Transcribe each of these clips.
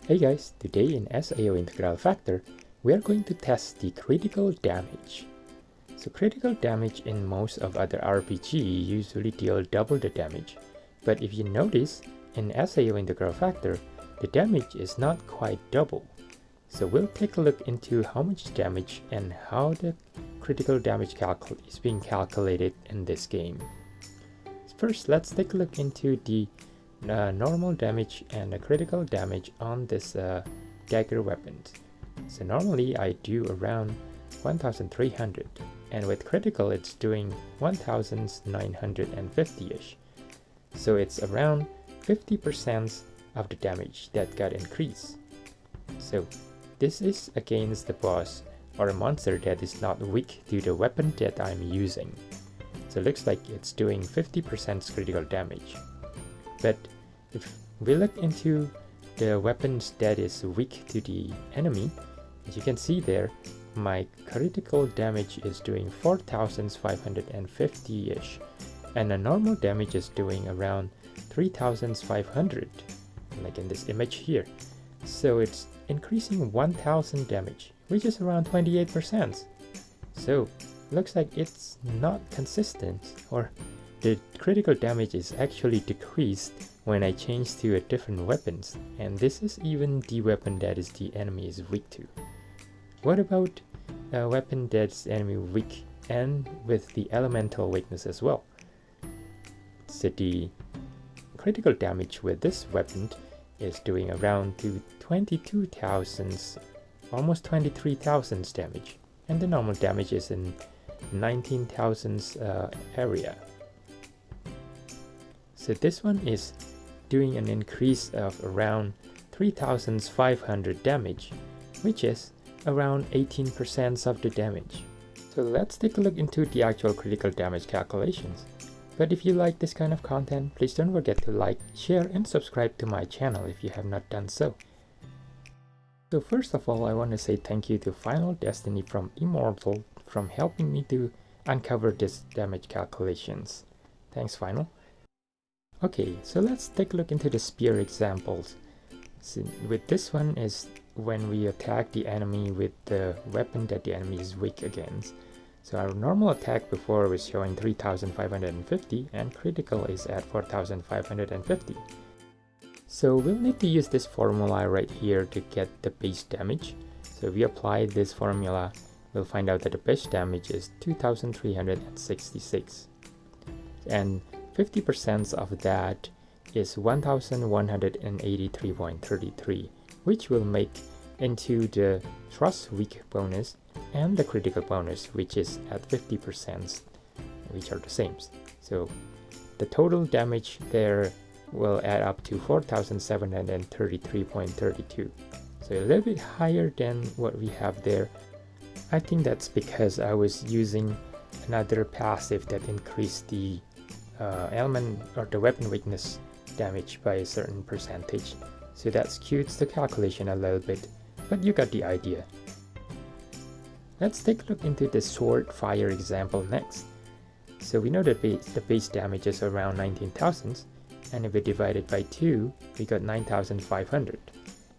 Hey guys, today in SAO Integral Factor, we are going to test the critical damage. So critical damage in most of other RPG usually deal double the damage, but if you notice, in SAO Integral Factor, the damage is not quite double. So we'll take a look into how much damage and how the critical damage is being calculated in this game. First, let's take a look into the normal damage and the critical damage on this dagger weapons. So normally I do around 1300, and with critical it's doing 1950-ish. So it's around 50% of the damage that got increased. So this is against the boss or a monster that is not weak to the weapon that I'm using. So it looks like it's doing 50% critical damage. But if we look into the weapons that is weak to the enemy, as you can see there, my critical damage is doing 4550-ish, and the normal damage is doing around 3500, like in this image here. So it's increasing 1000 damage, which is around 28%. So looks like it's not consistent, or the critical damage is actually decreased when I change to a different weapons, and this is even the weapon that is the enemy is weak to. What about a weapon that's enemy weak and with the elemental weakness as well? So the critical damage with this weapon is doing around to 22,000, almost 23,000 damage, and the normal damage is in 19,000 area. So this one is doing an increase of around 3,500 damage, which is around 18% of the damage. So let's take a look into the actual critical damage calculations. But if you like this kind of content, please don't forget to like, share, and subscribe to my channel if you have not done so. So first of all, I want to say thank you to Final Destiny from Immortal from helping me to uncover this damage calculations. Thanks, Final. Okay, so let's take a look into the spear examples. So with this one is when we attack the enemy with the weapon that the enemy is weak against. So our normal attack before was showing 3550 and critical is at 4550. So we'll need to use this formula right here to get the base damage. So if we apply this formula, we'll find out that the base damage is 2366. And 50% of that is 1183.33, which will make into the trust weak bonus and the critical bonus, which is at 50%, which are the same. So the total damage there will add up to 4733.32. So a little bit higher than what we have there. I think that's because I was using another passive that increased the element or the weapon weakness damage by a certain percentage. So that skews the calculation a little bit, but you got the idea. Let's take a look into the sword fire example next. So we know that the base damage is around 19,000, and if we divide it by 2, we got 9,500.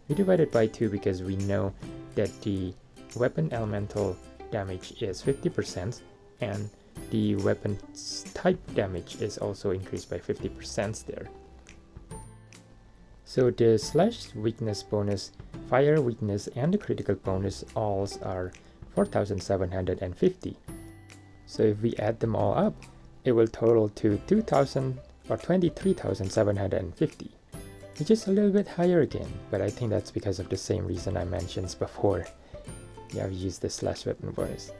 We divide it by 2 because we know that the weapon elemental damage is 50%, and the weapon's type damage is also increased by 50% there. So the slash weakness bonus, fire weakness, and the critical bonus alls are 4750. So if we add them all up, it will total to 2,000 or 23,750, which is a little bit higher again, but I think that's because of the same reason I mentioned before. Yeah, we use the slash weapon bonus.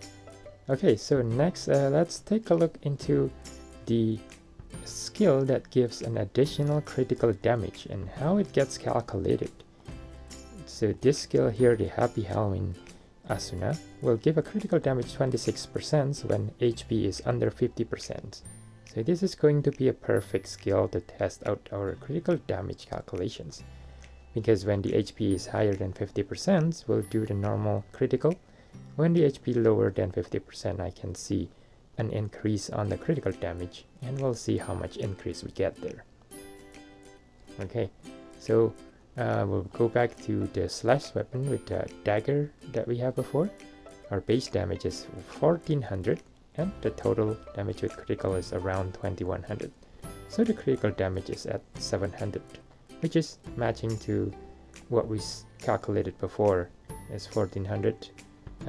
Okay, so next let's take a look into the skill that gives an additional critical damage and how it gets calculated. So this skill here, the Happy Halloween Asuna, will give a critical damage 26% when HP is under 50%. So this is going to be a perfect skill to test out our critical damage calculations, because when the HP is higher than 50%, we'll do the normal critical. When the HP lower than 50%, I can see an increase on the critical damage, and we'll see how much increase we get there. Okay, so we'll go back to the slash weapon with the dagger that we have before. Our base damage is 1400 and the total damage with critical is around 2100. So the critical damage is at 700, which is matching to what we calculated before. Is 1400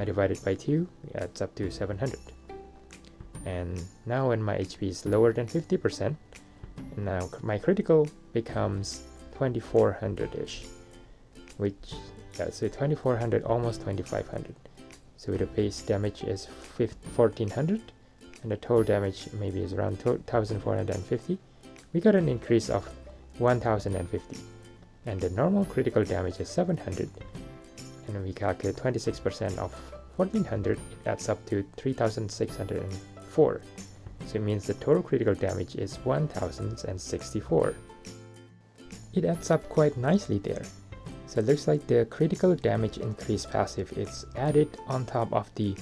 divided by 2 adds up to 700. And now when my HP is lower than 50%, now my critical becomes 2400-ish, which, yeah, so 2400, almost 2500. So the base damage is 1400 and the total damage maybe is around 2450. We got an increase of 1050, and the normal critical damage is 700, and we calculate 26% of 1400, it adds up to 3604. So it means the total critical damage is 1064. It adds up quite nicely there. So it looks like the critical damage increase passive is added on top of the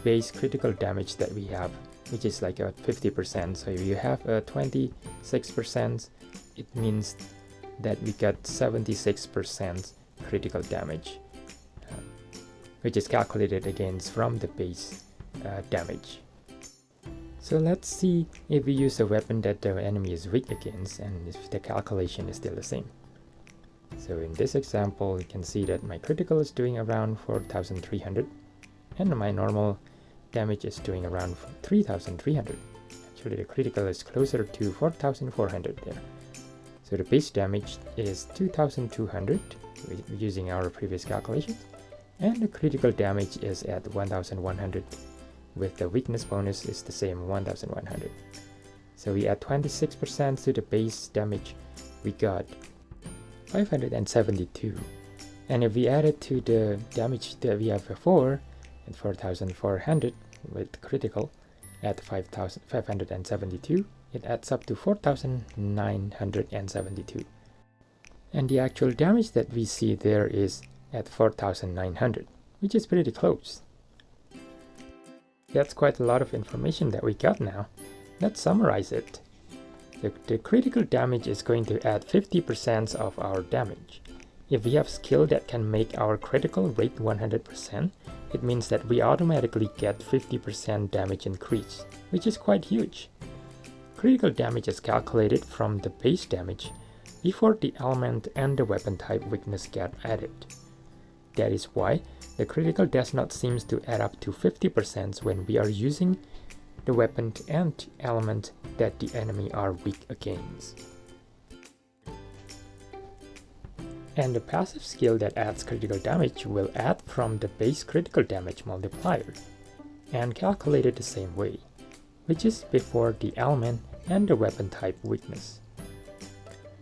base critical damage that we have, which is like a 50%. So if you have a 26%, it means that we got 76% critical damage, which is calculated against from the base damage. So let's see if we use a weapon that the enemy is weak against and if the calculation is still the same. So in this example, you can see that my critical is doing around 4300 and my normal damage is doing around 3300. Actually the critical is closer to 4400 there. So the base damage is 2200 using our previous calculations, and the critical damage is at 1100 with the weakness bonus is the same, 1100. So we add 26% to the base damage, we got 572. And if we add it to the damage that we have before at 4400 with critical at 572, it adds up to 4972. And the actual damage that we see there is at 4900, which is pretty close. That's quite a lot of information that we got now. Let's summarize it. The critical damage is going to add 50% of our damage. If we have skill that can make our critical rate 100%, it means that we automatically get 50% damage increase, which is quite huge. Critical damage is calculated from the base damage before the element and the weapon type weakness get added. That is why the critical does not seem to add up to 50% when we are using the weapon and element that the enemy are weak against. And the passive skill that adds critical damage will add from the base critical damage multiplier and calculate it the same way, which is before the element and the weapon type weakness.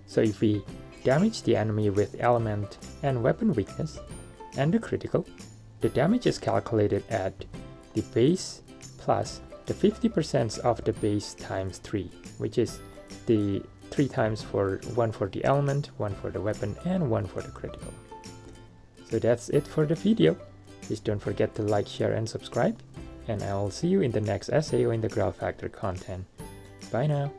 So if we damage the enemy with element and weapon weakness and the critical, the damage is calculated at the base plus the 50% of the base times 3, which is the 3 times for 1 for the element, 1 for the weapon, and 1 for the critical. So that's it for the video. Please don't forget to like, share, and subscribe, and I will see you in the next SAO Integral Factor content. Bye now.